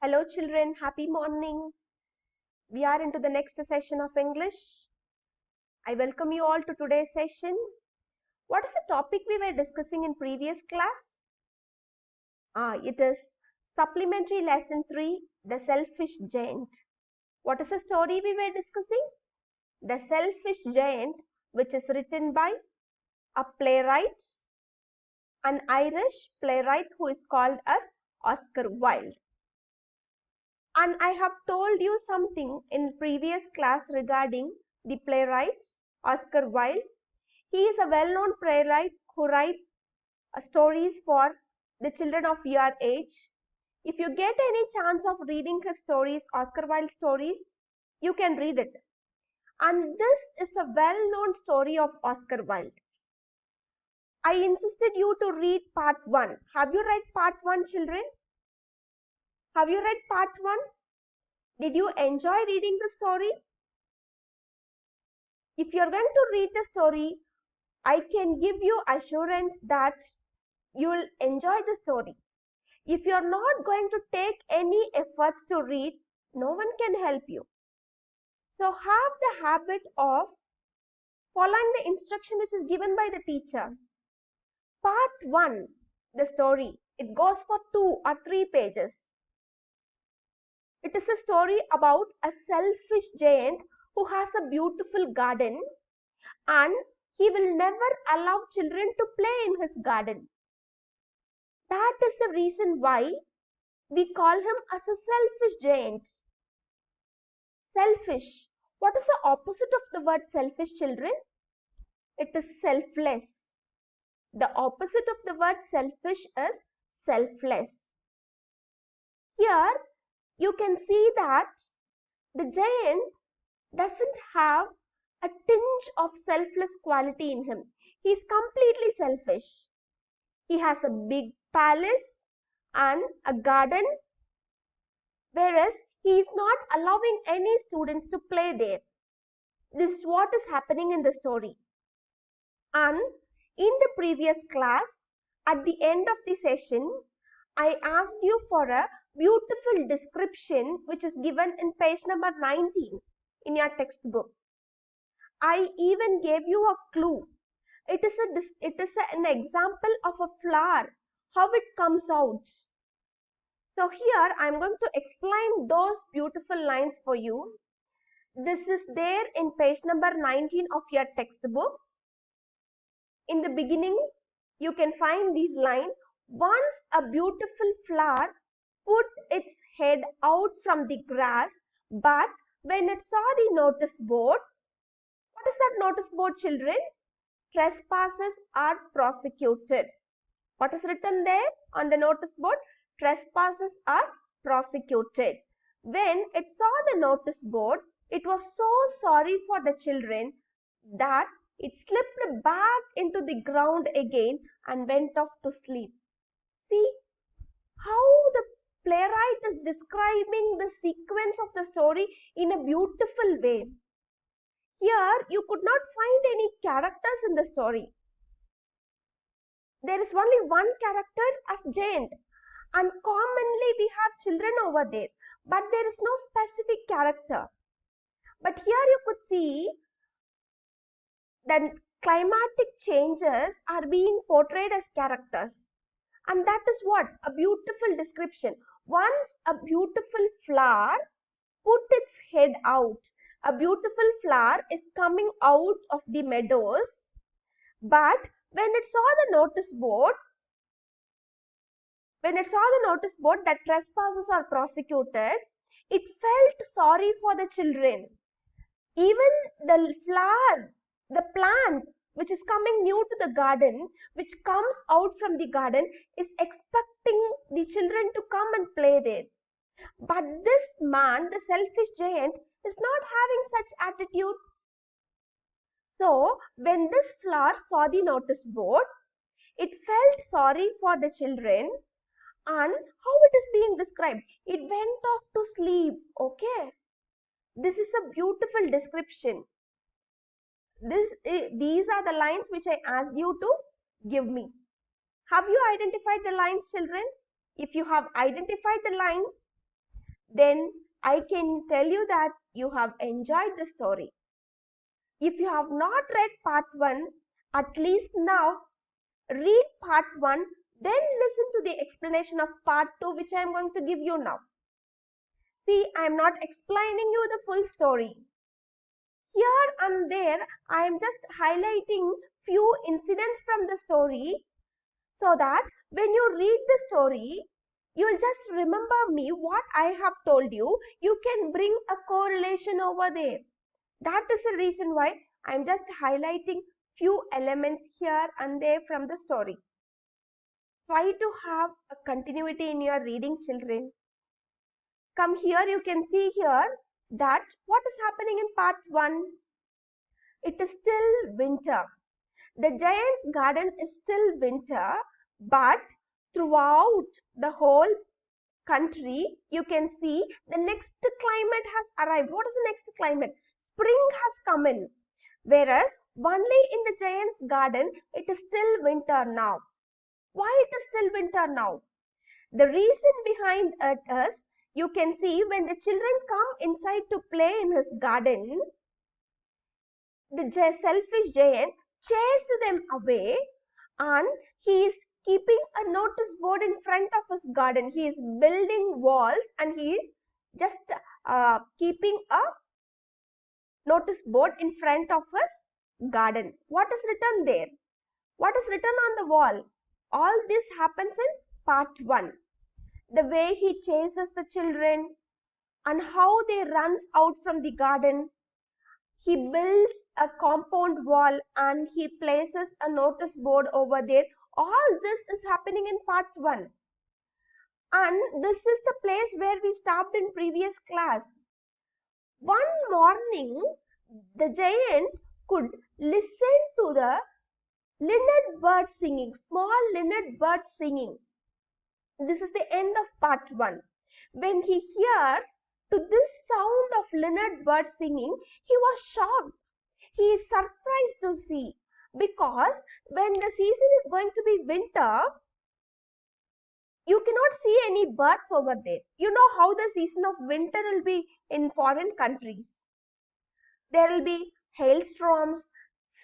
Hello children, happy morning. We are into the next session of English. I welcome you all to today's session. What is the topic we were discussing in previous class? It is supplementary lesson 3, The Selfish Giant. What is the story we were discussing? The Selfish Giant, which is written by a playwright, an Irish playwright who is called as Oscar Wilde. And I have told you something in previous class regarding the playwright Oscar Wilde. He is a well-known playwright who writes stories for the children of your age. If you get any chance of reading his stories, Oscar Wilde stories, you can read it. And this is a well-known story of Oscar Wilde. I insisted you to read part 1. Have you read part 1, children? Have you read part 1? Did you enjoy reading the story? If you are going to read the story, I can give you assurance that you will enjoy the story. If you are not going to take any efforts to read, no one can help you. So have the habit of following the instruction which is given by the teacher. Part 1, the story, it goes for 2 or 3 pages. It is a story about a selfish giant who has a beautiful garden and he will never allow children to play in his garden. That is the reason why we call him as a selfish giant. Selfish. What is the opposite of the word selfish, children? It is selfless. The opposite of the word selfish is selfless. Here you can see that the giant doesn't have a tinge of selfless quality in him. He is completely selfish. He has a big palace and a garden, whereas he is not allowing any students to play there. This is what is happening in the story. And in the previous class, at the end of the session, I asked you for a beautiful description which is given in page number 19 in your textbook. I even gave you a clue. It is an example of a flower, how it comes out. So here I am going to explain those beautiful lines for you. This is there in page number 19 of your textbook. In the beginning, you can find these lines. Once a beautiful flower put its head out from the grass, but when it saw the notice board, what is that notice board, children? Trespassers are prosecuted. What is written there on the notice board? Trespassers are prosecuted. When it saw the notice board, it was so sorry for the children that it slipped back into the ground again and went off to sleep. See how the playwright is describing the sequence of the story in a beautiful way. Here, you could not find any characters in the story. There is only one character as giant, and commonly we have children over there, but there is no specific character. But here you could see that climatic changes are being portrayed as characters. And that is what? A beautiful description. Once a beautiful flower put its head out. A beautiful flower is coming out of the meadows. But when it saw the notice board, that trespassers are prosecuted, it felt sorry for the children. Even the flower, the plant which is coming new to the garden, which comes out from the garden, is expecting the children to come and play there. But this man, the selfish giant, is not having such attitude. So, when this flower saw the notice board, it felt sorry for the children, and how it is being described? It went off to sleep, okay? This is a beautiful description. These are the lines which I asked you to give me. Have you identified the lines, children? If you have identified the lines, then I can tell you that you have enjoyed the story. If you have not read part 1, at least now read part 1, then listen to the explanation of part 2, which I am going to give you now. See, I am not explaining you the full story. Here and there, I am just highlighting few incidents from the story so that when you read the story, you will just remember me what I have told you. You can bring a correlation over there. That is the reason why I am just highlighting few elements here and there from the story. Try to have a continuity in your reading, children. Come here, you can see here that what is happening in part 1. It is still winter. The giant's garden is still winter, but throughout the whole country, you can see the next climate has arrived. What is the next climate? Spring has come in. Whereas only in the giant's garden, it is still winter now. Why it is still winter now? The reason behind it is, you can see when the children come inside to play in his garden, the selfish giant chased them away, and he is keeping a notice board in front of his garden. He is building walls and he is just keeping a notice board in front of his garden. What is written there? What is written on the wall? All this happens in part 1. The way he chases the children and how they runs out from the garden. He builds a compound wall and he places a notice board over there. All this is happening in part 1. And this is the place where we stopped in previous class. One morning, the giant could listen to the linnet bird singing, small linnet bird singing. This is the end of part 1. When he hears to this sound of linnet bird singing, he was shocked. He is surprised to see, because when the season is going to be winter, you cannot see any birds over there. You know how the season of winter will be in foreign countries. There will be hailstorms,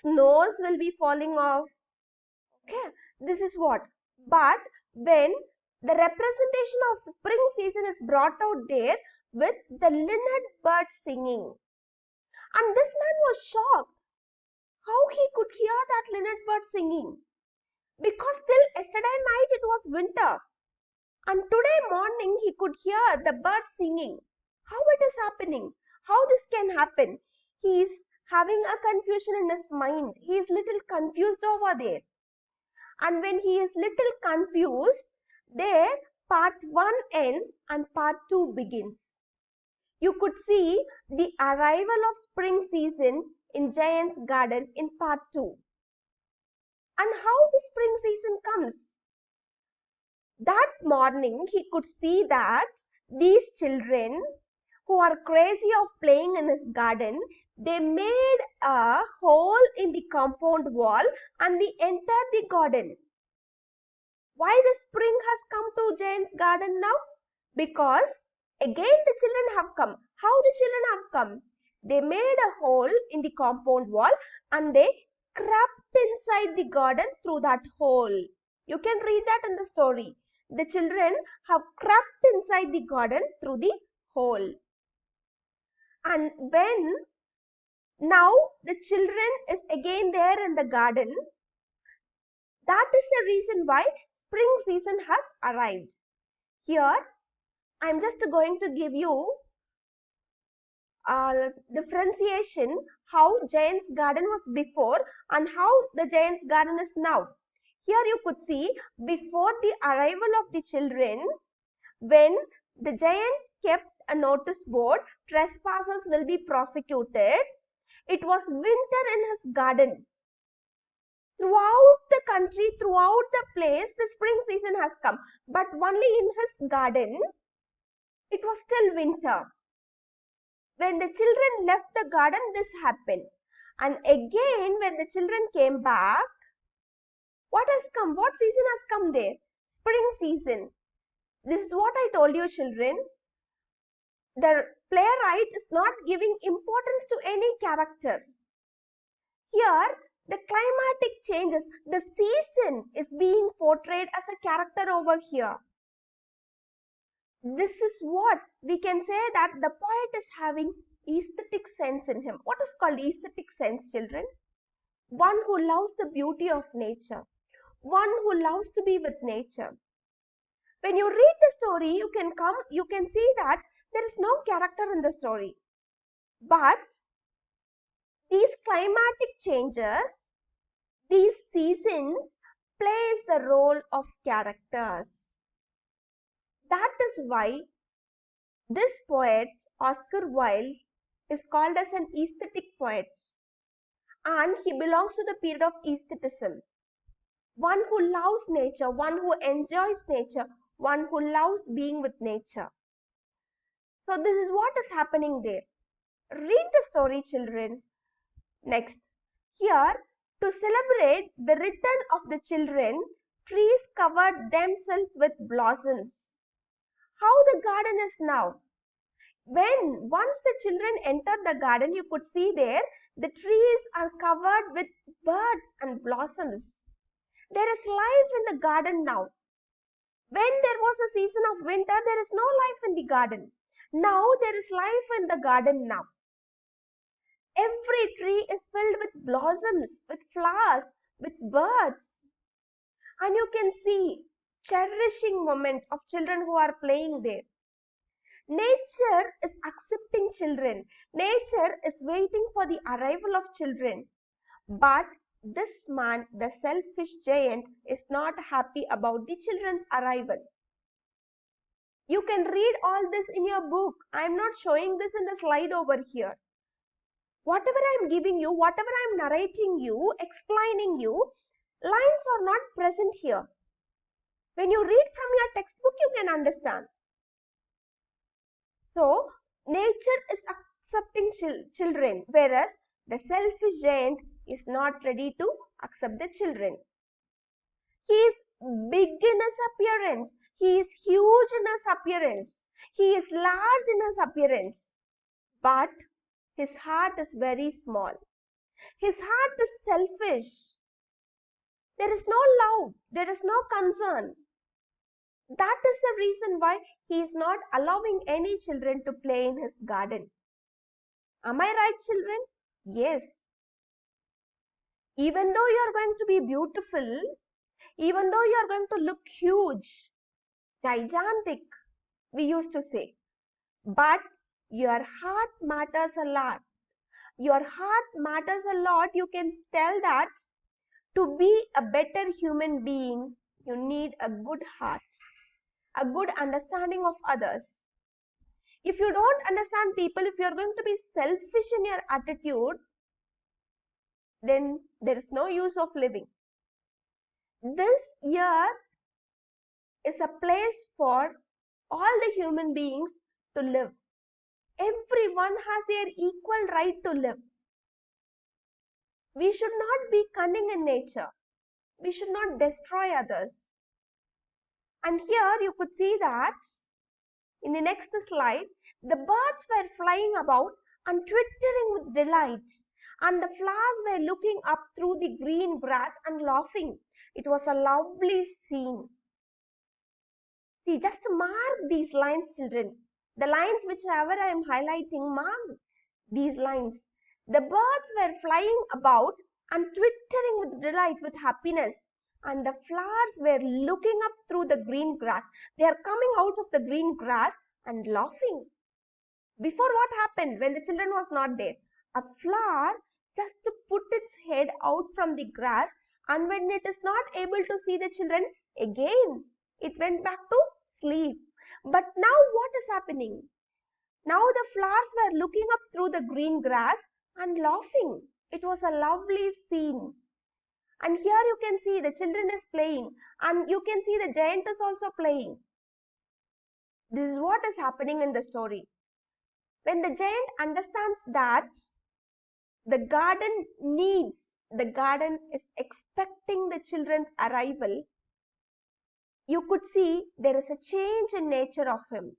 snows will be falling off. Okay, this is what. But when the representation of spring season is brought out there with the linnet bird singing, and this man was shocked how he could hear that linnet bird singing, because till yesterday night it was winter, and today morning he could hear the bird singing. How it is happening? How this can happen? He is having a confusion in his mind. He is little confused over there. And when he is little confused, there part 1 ends and part 2 begins. You could see the arrival of spring season in Giant's garden in part 2. And how the spring season comes. That morning he could see that these children who are crazy of playing in his garden, they made a hole in the compound wall and they entered the garden. Why the spring has come to Giant's garden now? Because again the children have come. How the children have come? They made a hole in the compound wall and they crept inside the garden through that hole. You can read that in the story. The children have crept inside the garden through the hole. And when now the children is again there in the garden, that is the reason why spring season has arrived. Here I am just going to give you differentiation how Giant's garden was before and how the Giant's garden is now. Here you could see before the arrival of the children, when the giant kept a notice board, trespassers will be prosecuted. It was winter in his garden. Throughout the country, throughout the place, the spring season has come. But only in his garden, it was still winter. When the children left the garden, this happened. And again, when the children came back, what has come? What season has come there? Spring season. This is what I told you, children. the playwright is not giving importance to any character. Here, the climatic changes, the season is being portrayed as a character over here. This is what we can say, that the poet is having aesthetic sense in him. What is called aesthetic sense, children? One who loves the beauty of nature, one who loves to be with nature. When you read the story, you can see that there is no character in the story. But these climatic changes, these seasons plays the role of characters. That is why this poet, Oscar Wilde, is called as an aesthetic poet. And he belongs to the period of aestheticism. One who loves nature, one who enjoys nature, one who loves being with nature. So this is what is happening there. Read the story, children. Next, here, to celebrate the return of the children, trees covered themselves with blossoms. How the garden is now. Once the children entered the garden, you could see there, the trees are covered with birds and blossoms. There is life in the garden now. When there was a season of winter, there is no life in the garden. Now there is life in the garden now. Every tree is filled with blossoms, with flowers, with birds. And you can see cherishing moment of children who are playing there. Nature is accepting children. Nature is waiting for the arrival of children. But this man, the selfish giant, is not happy about the children's arrival. You can read all this in your book. I am not showing this in the slide over here. Whatever I am giving you, whatever I am narrating you, explaining you, lines are not present here. When you read from your textbook, you can understand. So, nature is accepting children, whereas the selfish giant is not ready to accept the children. He is big in his appearance. He is huge in his appearance. He is large in his appearance. But his heart is very small. His heart is selfish. There is no love. There is no concern. That is the reason why he is not allowing any children to play in his garden. Am I right, children? Yes. Even though you are going to be beautiful, even though you are going to look huge, gigantic, we used to say, but your heart matters a lot. Your heart matters a lot. You can tell that to be a better human being, you need a good heart, a good understanding of others. If you don't understand people, if you are going to be selfish in your attitude, then there is no use of living. This year is a place for all the human beings to live. Everyone has their equal right to live. We should not be cunning in nature. We should not destroy others. And here you could see that in the next slide, the birds were flying about and twittering with delight, and the flowers were looking up through the green grass and laughing. It was a lovely scene. See, just mark these lines, children. The lines whichever I am highlighting, mark these lines. The birds were flying about and twittering with delight, with happiness. And the flowers were looking up through the green grass. They are coming out of the green grass and laughing. Before, what happened when the children was not there? A flower just to put its head out from the grass, and when it is not able to see the children, again it went back to sleep. But now what is happening? Now the flowers were looking up through the green grass and laughing. It was a lovely scene. And here you can see the children is playing, and you can see the giant is also playing. This is what is happening in the story. When the giant understands that the garden is expecting the children's arrival, you could see there is a change in nature of him.